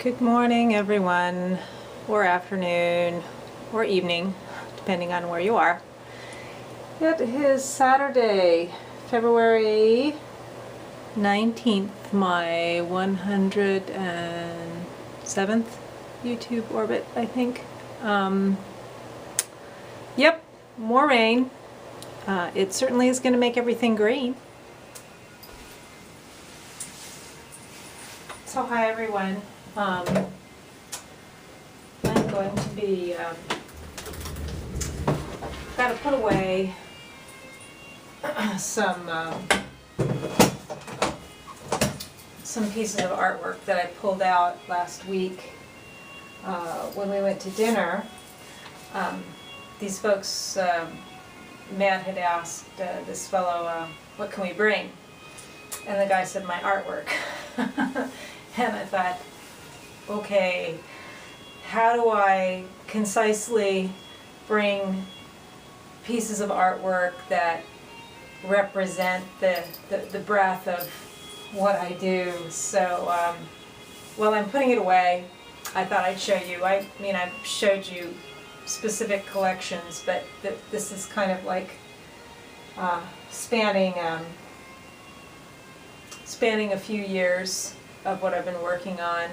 Good morning, everyone, or afternoon, or evening, depending on where you are. It is Saturday, February 19th, my 107th YouTube orbit, I think. Yep, more rain. It certainly is going to make everything green. So hi, everyone. I'm going to be, got to put away some pieces of artwork that I pulled out last week when we went to dinner. These folks, Matt had asked this fellow, what can we bring? And the guy said, my artwork. And I thought, okay, how do I concisely bring pieces of artwork that represent the breadth of what I do? So while I'm putting it away, I thought I'd show you. I mean, I've showed you specific collections, but this is kind of like spanning a few years of what I've been working on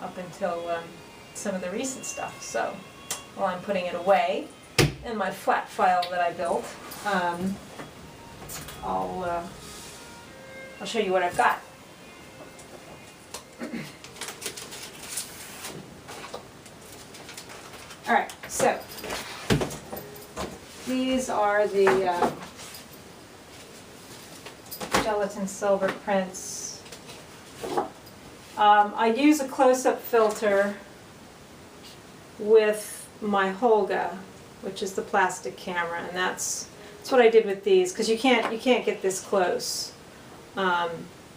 up until some of the recent stuff. So while I'm putting it away in my flat file that I built, I'll show you what I've got. All right, so these are the gelatin silver prints. I use a close-up filter with my Holga, which is the plastic camera, and that's what I did with these, because you can't get this close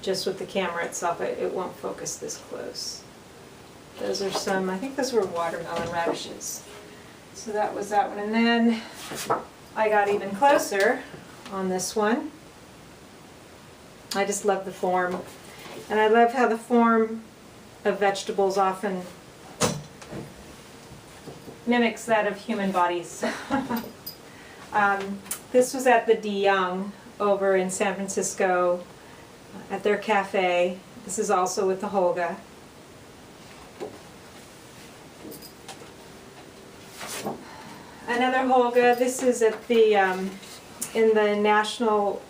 just with the camera itself. It won't focus this close. Those are some, I think those were watermelon radishes. So that was that one, and then I got even closer on this one. I just love the form. And I love how the form of vegetables often mimics that of human bodies. This was at the De Young over in San Francisco at their cafe. This is also with the Holga. Another Holga. This is at the in the National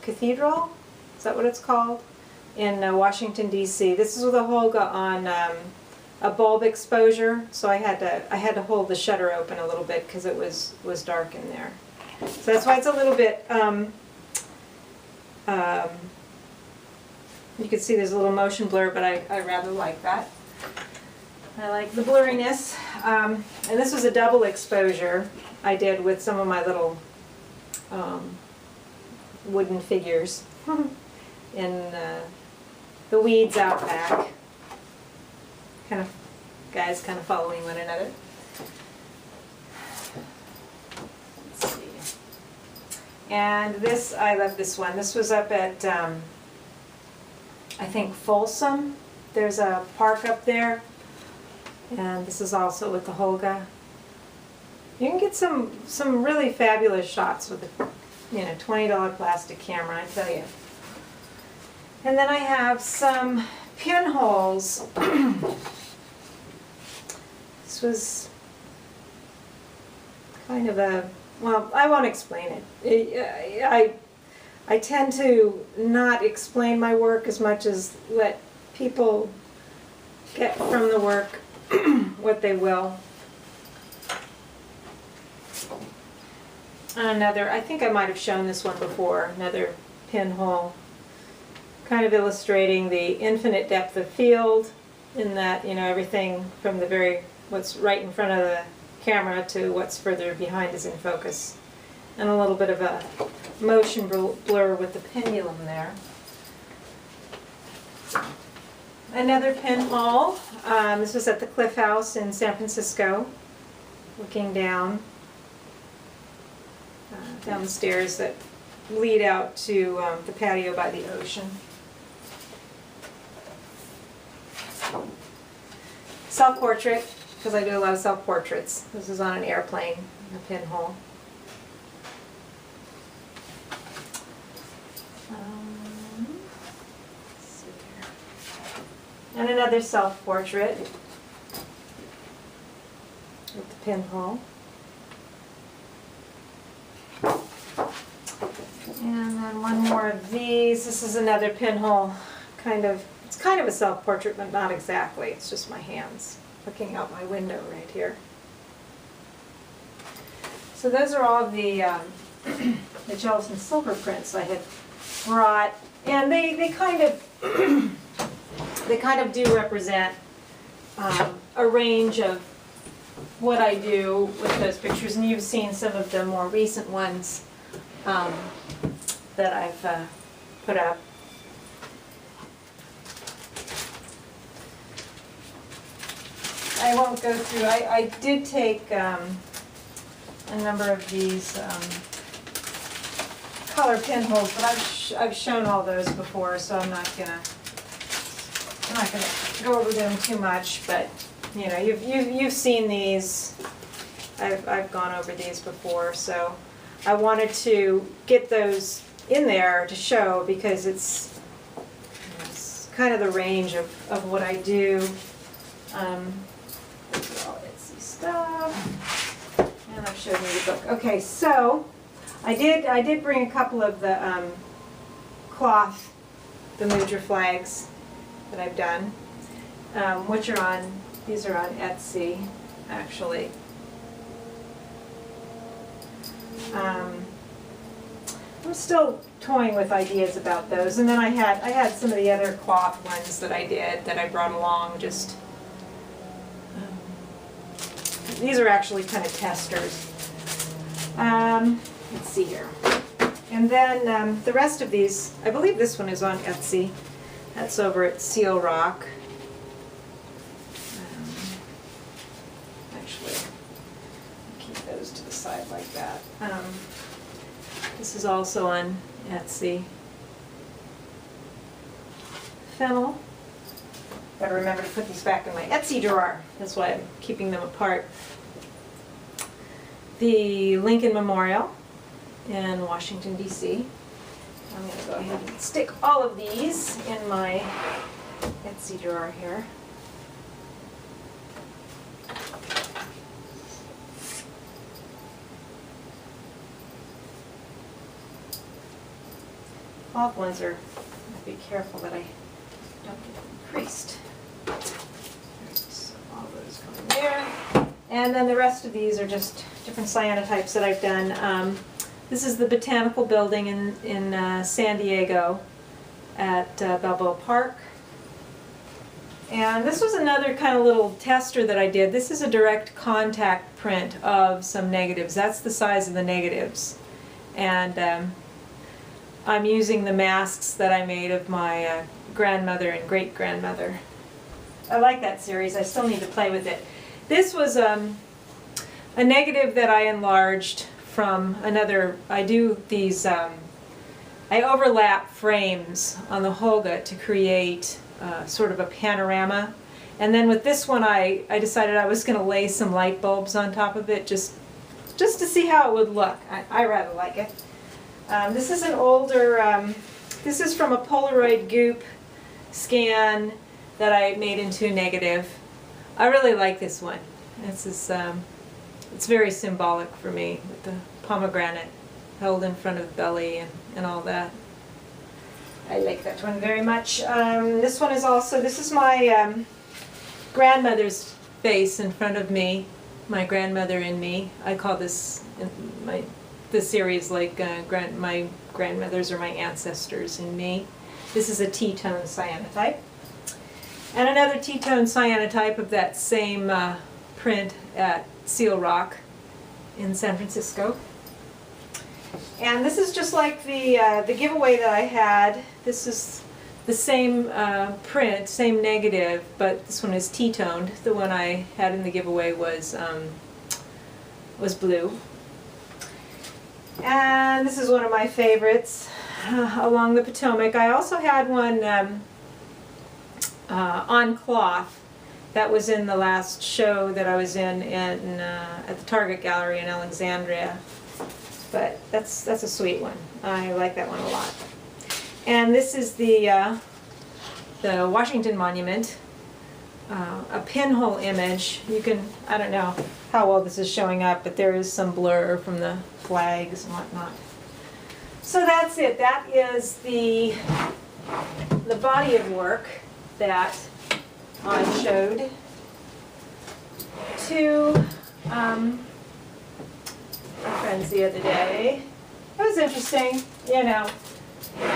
Cathedral. Is that what it's called? In Washington, D.C. This is with a Holga on a bulb exposure, so I had to hold the shutter open a little bit because it was dark in there. So that's why it's a little bit. You can see there's a little motion blur, but I rather like that. I like the blurriness. And this was a double exposure I did with some of my little wooden figures in the weeds out back. Guys kind of following one another. Let's see. And this, I love this one. This was up at, I think, Folsom. There's a park up there. And this is also with the Holga. You can get some really fabulous shots with a $20 plastic camera, I tell you. And then I have some pinholes. This was kind of a, well, I won't explain it. I tend to not explain my work as much as let people get from the work what they will. And another, I think I might have shown this one before, another pinhole, kind of illustrating the infinite depth of field in that, everything from what's right in front of the camera to what's further behind is in focus. And a little bit of a motion blur with the pendulum there. Another pinhole. This was at the Cliff House in San Francisco, looking down the stairs that lead out to the patio by the ocean. self-portrait, because I do a lot of self-portraits. This is on an airplane, a pinhole. Let's see here. And another self-portrait with the pinhole. And then one more of these. This is another pinhole, it's kind of a self-portrait, but not exactly. It's just my hands looking out my window right here. So those are all of the gelatin silver prints I had brought, and they kind of they kind of do represent a range of what I do with those pictures, and you've seen some of the more recent ones that I've put up. I won't go through. I did take a number of these color pinholes, but I've shown all those before, so I'm not gonna go over them too much. But you know, you've seen these. I've gone over these before, so I wanted to get those in there to show, because it's kind of the range of what I do. These are all Etsy stuff, and I've shown you the book. Okay, so I did bring a couple of the cloth, the Mudra flags that I've done, which are on, these are on Etsy, actually. I'm still toying with ideas about those, and then I had some of the other cloth ones that I did that I brought along. Just these are actually kind of testers. Let's see here, and then the rest of these, I believe this one is on Etsy. That's over at Seal Rock. Actually, keep those to the side like that. This is also on Etsy. Fennel. Gotta remember to put these back in my Etsy drawer. That's why I'm keeping them apart. The Lincoln Memorial in Washington, D.C. I'm going to go ahead and stick all of these in my Etsy drawer here. Cloth ones are, I'll be careful that I don't get them creased. So all those go in there. And then the rest of these are just different cyanotypes that I've done. This is the Botanical Building in San Diego at Balboa Park. And this was another kind of little tester that I did. This is a direct contact print of some negatives. That's the size of the negatives. And I'm using the masks that I made of my grandmother and great-grandmother. I like that series. I still need to play with it. This was a negative that I enlarged from another. I do these, I overlap frames on the Holga to create sort of a panorama. And then with this one I decided I was going to lay some light bulbs on top of it just to see how it would look. I rather like it. This is an older, this is from a Polaroid goop scan that I made into a negative. I really like this one. This is, it's very symbolic for me, with the pomegranate held in front of the belly and all that. I like that one very much. This one is also, this is my grandmother's face in front of me, my grandmother in me. I call this this series like my grandmothers or my ancestors in me. This is a T-tone cyanotype. And another T-tone cyanotype of that same print at Seal Rock in San Francisco. And this is just like the giveaway that I had. This is the same print, same negative, but this one is T-toned. The one I had in the giveaway was blue. And this is one of my favorites, along the Potomac. I also had one on cloth, That was in the last show that I was in at the Target Gallery in Alexandria. But that's a sweet one. I like that one a lot. And this is the Washington Monument, a pinhole image. You can, I don't know how well this is showing up, but there is some blur from the flags and whatnot. So that's it. That is the body of work that I showed to my friends the other day. It was interesting, you know.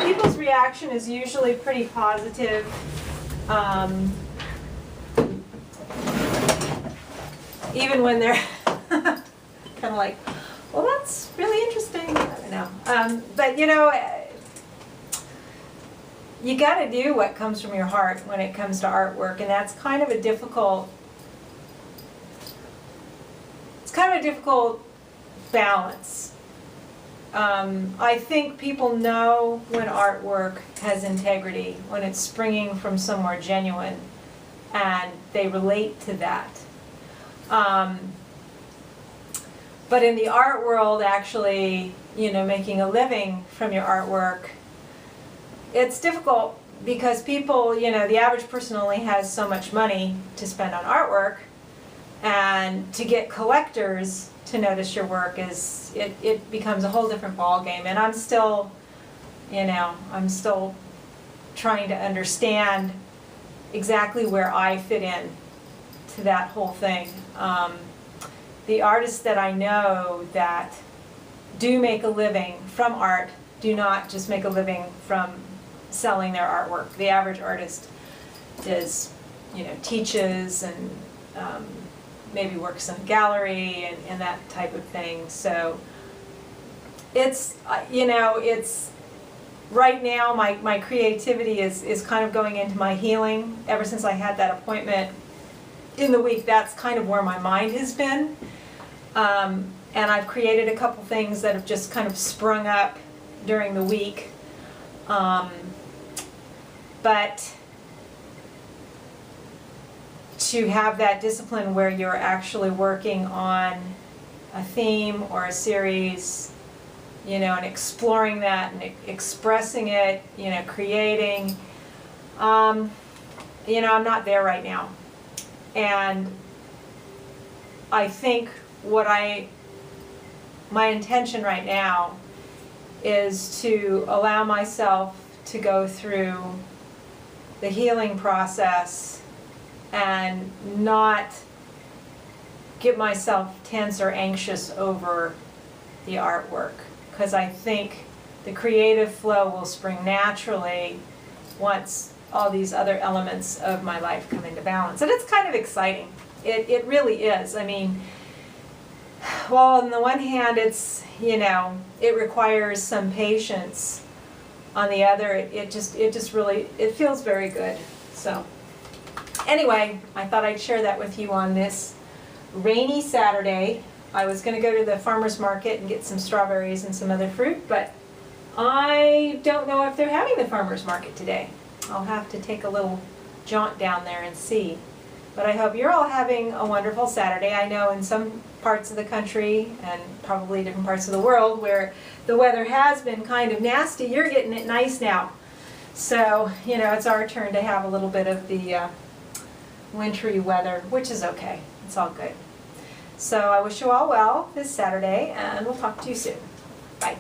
People's reaction is usually pretty positive. Even when they're kind of like, well, that's really interesting. I don't know. But you know, you got to do what comes from your heart when it comes to artwork, and that's kind of a difficult. It's kind of a difficult balance. I think people know when artwork has integrity, when it's springing from somewhere genuine, and they relate to that. But in the art world, actually, you know, making a living from your artwork, it's difficult because people, you know, the average person only has so much money to spend on artwork, and to get collectors to notice your work is, it becomes a whole different ball game. And I'm still, you know, I'm still trying to understand exactly where I fit in to that whole thing. The artists that I know that do make a living from art do not just make a living from selling their artwork. The average artist does, you know, teaches and maybe works in a gallery and that type of thing. So it's, you know, it's, right now my creativity is kind of going into my healing. Ever since I had that appointment in the week, that's kind of where my mind has been. And I've created a couple things that have just kind of sprung up during the week. But to have that discipline where you're actually working on a theme or a series, you know, and exploring that and expressing it, you know, creating, you know, I'm not there right now. And I think my intention right now is to allow myself to go through the healing process and not get myself tense or anxious over the artwork, because I think the creative flow will spring naturally once all these other elements of my life come into balance. And it's kind of exciting. It really is. I mean, well, on the one hand, it's, you know, it requires some patience. On the other, it just really, it feels very good. So anyway, I thought I'd share that with you on this rainy Saturday. I was going to go to the farmer's market and get some strawberries and some other fruit, but I don't know if they're having the farmer's market today. I'll have to take a little jaunt down there and see. But I hope you're all having a wonderful Saturday. I know in some parts of the country and probably different parts of the world where the weather has been kind of nasty, you're getting it nice now. So, you know, it's our turn to have a little bit of the wintry weather, which is okay. It's all good. So I wish you all well this Saturday, and we'll talk to you soon. Bye.